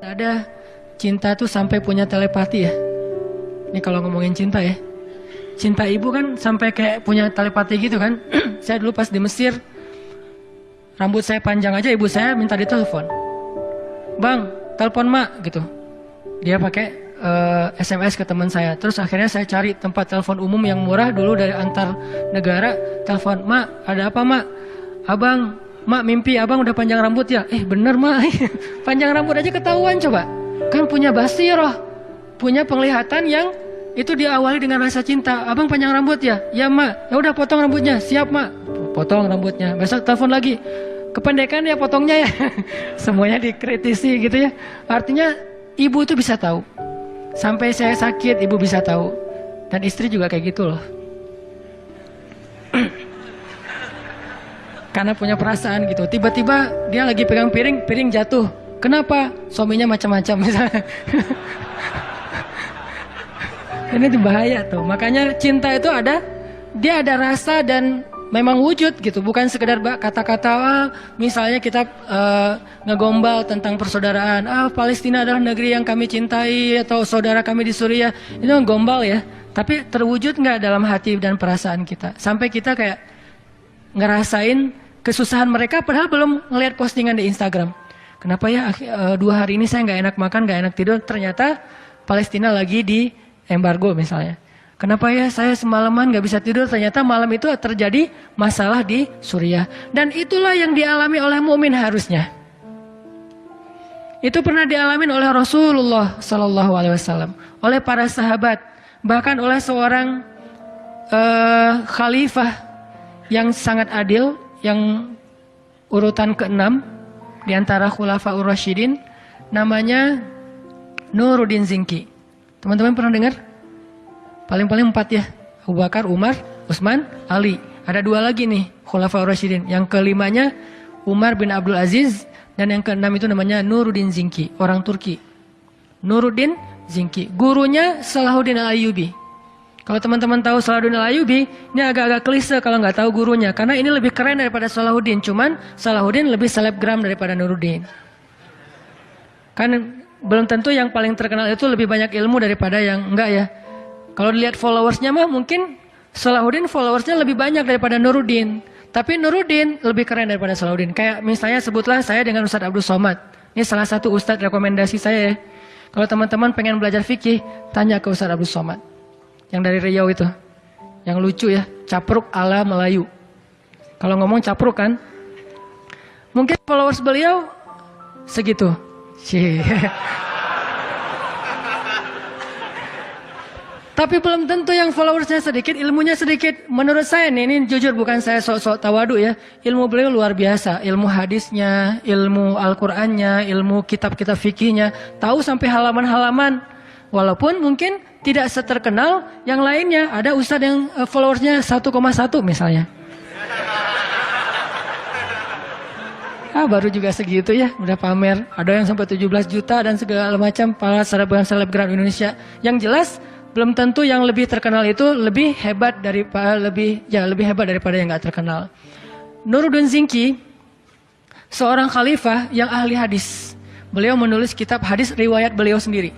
Ada cinta tuh sampai punya telepati ya. Ini kalau ngomongin cinta ya. Cinta ibu kan sampai kayak punya telepati gitu kan. Saya dulu pas di Mesir, rambut saya panjang aja ibu saya minta ditelepon. Bang, telepon mak gitu. Dia pakai SMS ke teman saya. Terus akhirnya saya cari tempat telepon umum yang murah dulu dari antar negara. Telepon, mak ada apa mak? Abang, mak mimpi abang udah panjang rambut ya? Bener mak, panjang rambut aja ketahuan coba. Kan punya basirah, punya penglihatan yang itu diawali dengan rasa cinta. Abang panjang rambut ya? Ya mak, ya udah potong rambutnya. Siap mak, potong rambutnya. Besok telepon lagi. Kependekan ya potongnya ya. Semuanya dikritisi gitu ya. Artinya ibu itu bisa tahu. Sampai saya sakit ibu bisa tahu. Dan istri juga kayak gitu loh. Karena punya perasaan gitu. Tiba-tiba dia lagi pegang piring, piring jatuh. Kenapa? Suaminya macam-macam misalnya. Ini tuh bahaya tuh. Makanya cinta itu ada, dia ada rasa dan memang wujud gitu. Bukan sekedar kata-kata, misalnya kita ngegombal tentang persaudaraan. Palestina adalah negeri yang kami cintai, atau saudara kami di Suriah. Itu ngegombal ya. Tapi terwujud nggak dalam hati dan perasaan kita? Sampai kita kayak ngerasain kesusahan mereka padahal belum ngelihat postingan di Instagram. Kenapa ya 2 hari ini saya nggak enak makan, nggak enak tidur? Ternyata Palestina lagi di embargo misalnya. Kenapa ya saya semalaman nggak bisa tidur? Ternyata malam itu terjadi masalah di Suriah. Dan itulah yang dialami oleh mukmin harusnya. Itu pernah dialami oleh Rasulullah Sallallahu Alaihi Wasallam, oleh para sahabat, bahkan oleh seorang khalifah yang sangat adil, yang urutan ke-6 di antara Khulafaur Rasyidin, namanya Nuruddin Zinki. Teman-teman pernah dengar? Paling-paling 4 ya. Abu Bakar, Umar, Utsman, Ali. Ada 2 lagi nih Khulafaur Rasyidin. Yang ke-5-nya Umar bin Abdul Aziz, dan yang ke-6 itu namanya Nuruddin Zinki, orang Turki. Nuruddin Zinki, gurunya Salahuddin Al-Ayyubi. Kalau teman-teman tahu Salahuddin Al-Ayyubi, ini agak-agak klise kalau nggak tahu gurunya. Karena ini lebih keren daripada Salahuddin. Cuman Salahuddin lebih selebgram daripada Nuruddin. Kan belum tentu yang paling terkenal itu lebih banyak ilmu daripada yang enggak ya. Kalau dilihat followersnya mah mungkin Salahuddin followersnya lebih banyak daripada Nuruddin. Tapi Nuruddin lebih keren daripada Salahuddin. Kayak misalnya sebutlah saya dengan Ustadz Abdul Somad. Ini salah satu Ustadz rekomendasi saya ya. Kalau teman-teman pengen belajar fikih, tanya ke Ustadz Abdul Somad. Yang dari Riau itu, yang lucu ya, capruk ala Melayu. Kalau ngomong capruk kan, mungkin followers beliau segitu. Tapi belum tentu yang followersnya sedikit, ilmunya sedikit. Menurut saya nih, ini jujur bukan saya sok-sok tawadu ya. Ilmu beliau luar biasa, ilmu hadisnya, ilmu Al-Qur'annya, ilmu kitab-kitab fikihnya, tahu sampai halaman-halaman. Walaupun mungkin tidak seterkenal yang lainnya. Ada ustadz yang followersnya 1,1 misalnya. Baru juga segitu ya, udah pamer. Ada yang sampai 17 juta dan segala macam para selebgram Indonesia. Yang jelas belum tentu yang lebih terkenal itu lebih hebat daripada lebih hebat daripada yang nggak terkenal. Nuruddin Zinki, seorang khalifah yang ahli hadis. Beliau menulis kitab hadis riwayat beliau sendiri.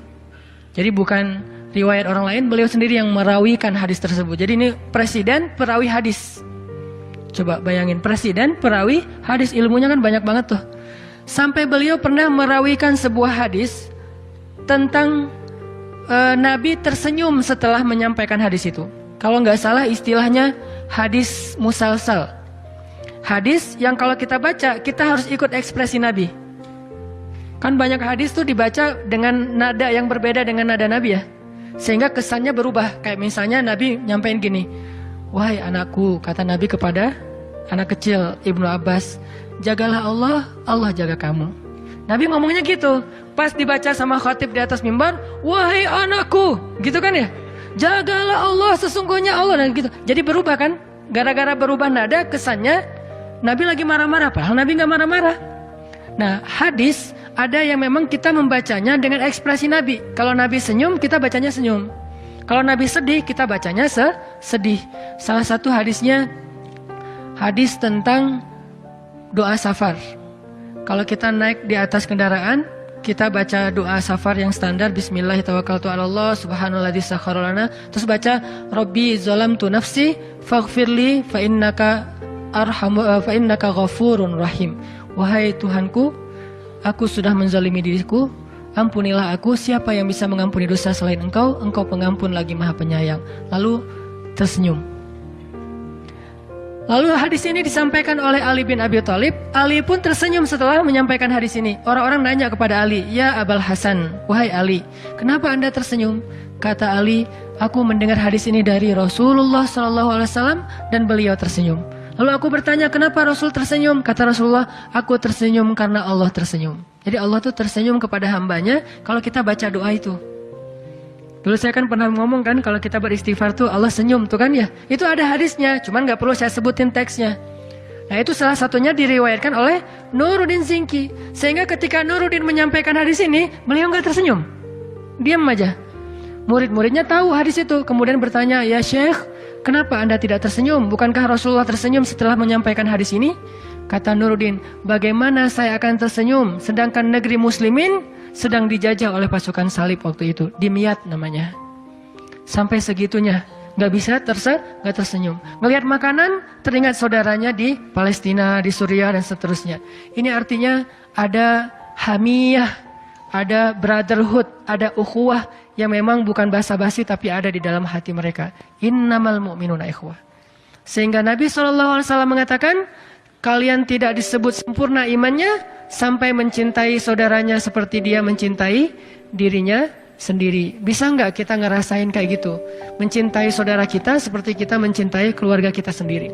Jadi bukan riwayat orang lain, beliau sendiri yang merawikan hadis tersebut. Jadi ini presiden perawi hadis. Coba bayangin, presiden perawi hadis, ilmunya kan banyak banget tuh. Sampai beliau pernah merawikan sebuah hadis tentang Nabi tersenyum setelah menyampaikan hadis itu. Kalau nggak salah istilahnya hadis musalsal. Hadis yang kalau kita baca, kita harus ikut ekspresi Nabi. Kan banyak hadis tuh dibaca dengan nada yang berbeda dengan nada Nabi ya. Sehingga kesannya berubah. Kayak misalnya Nabi nyampein gini, wahai anakku, kata Nabi kepada anak kecil Ibnu Abbas, jagalah Allah, Allah jaga kamu. Nabi ngomongnya gitu. Pas dibaca sama khatib di atas mimbar, wahai anakku, gitu kan ya. Jagalah Allah, sesungguhnya Allah, dan gitu. Jadi berubah kan. Gara-gara berubah nada, kesannya Nabi lagi marah-marah, padahal Nabi gak marah-marah. Nah, hadis ada yang memang kita membacanya dengan ekspresi Nabi. Kalau Nabi senyum, kita bacanya senyum. Kalau Nabi sedih, kita bacanya sedih. Salah satu hadisnya, hadis tentang doa safar. Kalau kita naik di atas kendaraan, kita baca doa safar yang standar, Bismillahirrahmanirrahim, Subhanalladzi sakhkhara lana, terus baca Rabbi zalamtu nafsi faghfirli fa innaka ghafurun rahim. Wahai Tuhanku, aku sudah menzalimi diriku, ampunilah aku, siapa yang bisa mengampuni dosa selain Engkau? Engkau pengampun lagi Maha Penyayang. Lalu tersenyum. Lalu hadis ini disampaikan oleh Ali bin Abi Thalib. Ali pun tersenyum setelah menyampaikan hadis ini. Orang-orang nanya kepada Ali, "Ya Abul Hasan, wahai Ali, kenapa Anda tersenyum?" Kata Ali, "Aku mendengar hadis ini dari Rasulullah SAW dan beliau tersenyum." Lalu aku bertanya, "Kenapa Rasul tersenyum?" Kata Rasulullah, "Aku tersenyum karena Allah tersenyum." Jadi Allah tuh tersenyum kepada hambanya kalau kita baca doa itu. Dulu saya kan pernah ngomong kan, kalau kita beristighfar tuh Allah senyum tuh kan ya. Itu ada hadisnya, cuman gak perlu saya sebutin teksnya. Nah itu salah satunya diriwayatkan oleh Nuruddin Zinki. Sehingga ketika Nuruddin menyampaikan hadis ini, beliau gak tersenyum. Diam aja. Murid-muridnya tahu hadis itu, kemudian bertanya, "Ya Syekh, kenapa Anda tidak tersenyum? Bukankah Rasulullah tersenyum setelah menyampaikan hadis ini?" Kata Nuruddin, "Bagaimana saya akan tersenyum sedangkan negeri muslimin sedang dijajah oleh pasukan salib waktu itu, Dimyat namanya. Sampai segitunya, gak bisa gak tersenyum. Ngelihat makanan, teringat saudaranya di Palestina, di Suriah dan seterusnya. Ini artinya ada hamiyah, ada brotherhood, ada ukhuwah yang memang bukan basa-basi tapi ada di dalam hati mereka. Innamal mu'minuna ikhwah. Sehingga Nabi SAW mengatakan, kalian tidak disebut sempurna imannya sampai mencintai saudaranya seperti dia mencintai dirinya sendiri. Bisa nggak kita ngerasain kayak gitu? Mencintai saudara kita seperti kita mencintai keluarga kita sendiri.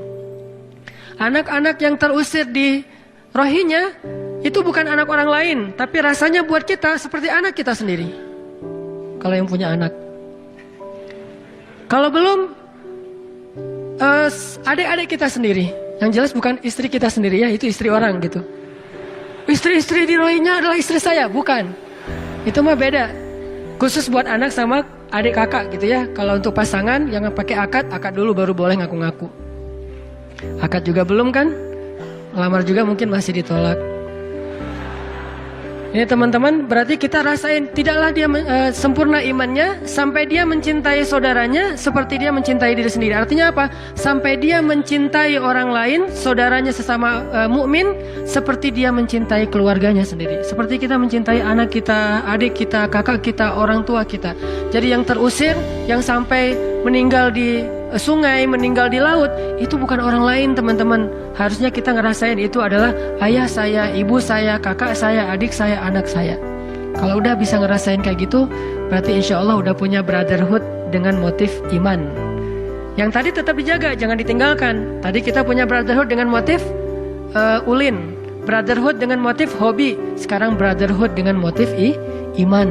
Anak-anak yang terusir di Rohingya itu bukan anak orang lain, tapi rasanya buat kita seperti anak kita sendiri. Kalau yang punya anak. Kalau belum, adik-adik kita sendiri. Yang jelas bukan istri kita sendiri ya, itu istri orang gitu. Istri-istri di Rohingya adalah istri saya, bukan. Itu mah beda. Khusus buat anak sama adik kakak gitu ya. Kalau untuk pasangan yang pakai akad dulu baru boleh ngaku-ngaku. Akad juga belum kan? Lamar juga mungkin masih ditolak. Ini teman-teman, berarti kita rasain tidaklah dia sempurna imannya sampai dia mencintai saudaranya seperti dia mencintai diri sendiri. Artinya apa? Sampai dia mencintai orang lain, saudaranya sesama mukmin seperti dia mencintai keluarganya sendiri. Seperti kita mencintai anak kita, adik kita, kakak kita, orang tua kita. Jadi yang terusir, yang sampai meninggal di sungai, meninggal di laut, itu bukan orang lain teman-teman. Harusnya kita ngerasain itu adalah ayah saya, ibu saya, kakak saya, adik saya, anak saya. Kalau udah bisa ngerasain kayak gitu, berarti insya Allah udah punya brotherhood dengan motif iman. Yang tadi tetap dijaga, jangan ditinggalkan. Tadi kita punya brotherhood dengan motif ulin, brotherhood dengan motif hobi. Sekarang brotherhood dengan motif iman.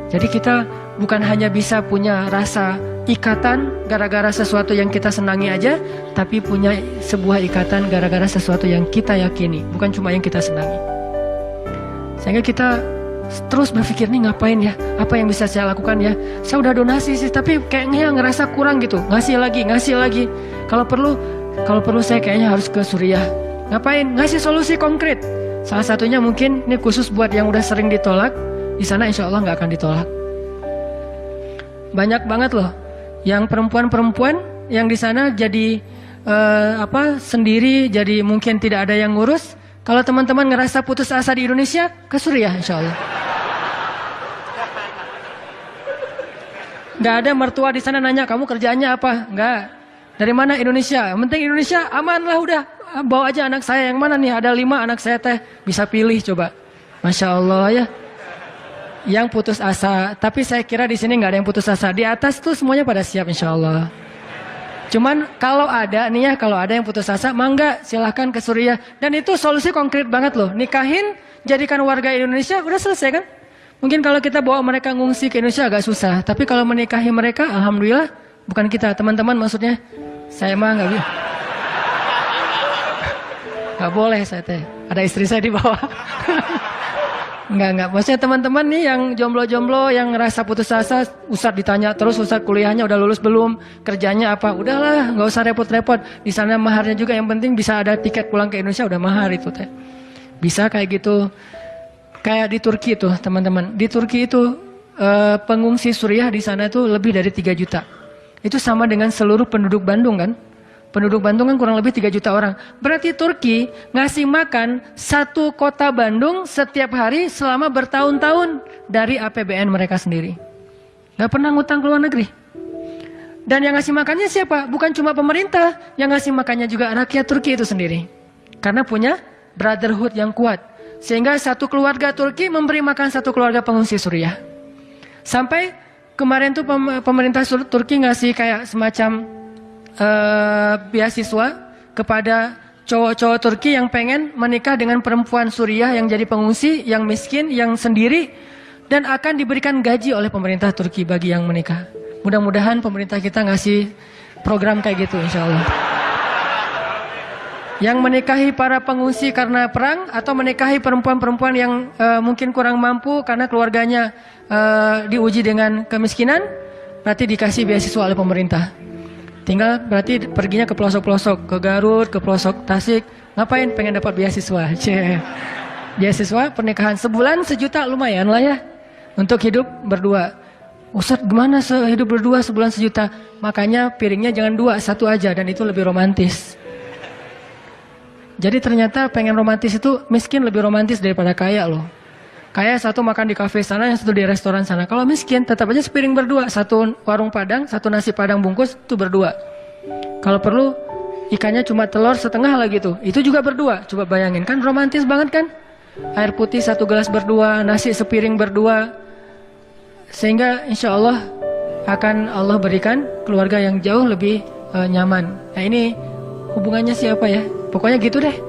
Jadi kita bukan hanya bisa punya rasa ikatan gara-gara sesuatu yang kita senangi aja, tapi punya sebuah ikatan gara-gara sesuatu yang kita yakini, bukan cuma yang kita senangi. Sehingga kita terus berpikir nih ngapain ya, apa yang bisa saya lakukan ya. Saya udah donasi sih, tapi kayaknya ngerasa kurang gitu, ngasih lagi. Kalau perlu saya kayaknya harus ke Suriah. Ngapain? Ngasih solusi konkret. Salah satunya mungkin ini khusus buat yang udah sering ditolak, di sana insya Allah nggak akan ditolak. Banyak banget loh yang perempuan-perempuan yang di sana jadi sendiri, jadi mungkin tidak ada yang ngurus. Kalau teman-teman ngerasa putus asa di Indonesia, ke Suriah insya Allah. Gak ada mertua di sana nanya kamu kerjaannya apa, nggak. Dari mana Indonesia? Yang penting Indonesia aman lah udah. Bawa aja anak saya yang mana nih? Ada 5 anak saya teh, bisa pilih coba. Masya Allah ya. Yang putus asa, tapi saya kira di sini nggak ada yang putus asa. Di atas tuh semuanya pada siap insya Allah. Cuman kalau ada nih ya, kalau ada yang putus asa, mangga silahkan ke Suriah. Dan itu solusi konkret banget loh. Nikahin, jadikan warga Indonesia, udah selesai kan? Mungkin kalau kita bawa mereka ngungsi ke Indonesia agak susah. Tapi kalau menikahi mereka, alhamdulillah, bukan kita, teman-teman maksudnya. Saya mah nggak bisa. Nggak boleh saya teh. Ada istri saya di bawah. Enggak. Maksudnya teman-teman nih yang jomblo-jomblo yang ngerasa putus asa, Ustadz ditanya terus, Ustadz kuliahnya udah lulus belum? Kerjanya apa? Udahlah, nggak usah repot-repot. Di sana maharnya juga yang penting bisa ada tiket pulang ke Indonesia, udah mahar itu teh. Bisa kayak gitu. Kayak di Turki tuh teman-teman. Di Turki itu pengungsi Suriah di sana tuh lebih dari 3 juta. Itu sama dengan seluruh penduduk Bandung kan. Penduduk Bandung kan kurang lebih 3 juta orang. Berarti Turki ngasih makan satu kota Bandung setiap hari selama bertahun-tahun dari APBN mereka sendiri. Gak pernah ngutang ke luar negeri. Dan yang ngasih makannya siapa? Bukan cuma pemerintah. Yang ngasih makannya juga rakyat Turki itu sendiri. Karena punya brotherhood yang kuat. Sehingga satu keluarga Turki memberi makan satu keluarga pengungsi Suriah. Sampai kemarin tuh pemerintah Turki ngasih kayak semacam beasiswa kepada cowok-cowok Turki yang pengen menikah dengan perempuan Suriah yang jadi pengungsi, yang miskin, yang sendiri, dan akan diberikan gaji oleh pemerintah Turki bagi yang menikah. Mudah-mudahan pemerintah kita ngasih program kayak gitu insya Allah. Yang menikahi para pengungsi karena perang atau menikahi perempuan-perempuan yang mungkin kurang mampu karena keluarganya diuji dengan kemiskinan, berarti dikasih beasiswa oleh pemerintah. Tinggal berarti perginya ke pelosok-pelosok, ke Garut, ke pelosok Tasik. Ngapain? Pengen dapat beasiswa. Beasiswa pernikahan sebulan 1 juta lumayan lah ya. Untuk hidup berdua. Ustadz gimana hidup berdua sebulan 1 juta? Makanya piringnya jangan 2, 1 aja. Dan itu lebih romantis. Jadi ternyata pengen romantis itu miskin lebih romantis daripada kaya loh. Kaya satu makan di kafe sana, yang satu di restoran sana. Kalau miskin tetap aja sepiring berdua. Satu warung padang, satu nasi padang bungkus, itu berdua. Kalau perlu ikannya cuma telur setengah lagi tuh. Itu juga berdua. Coba bayangin kan romantis banget kan. Air putih 1 gelas berdua, nasi sepiring berdua. Sehingga insya Allah akan Allah berikan keluarga yang jauh lebih nyaman. Nah ini hubungannya siapa ya? Pokoknya gitu deh.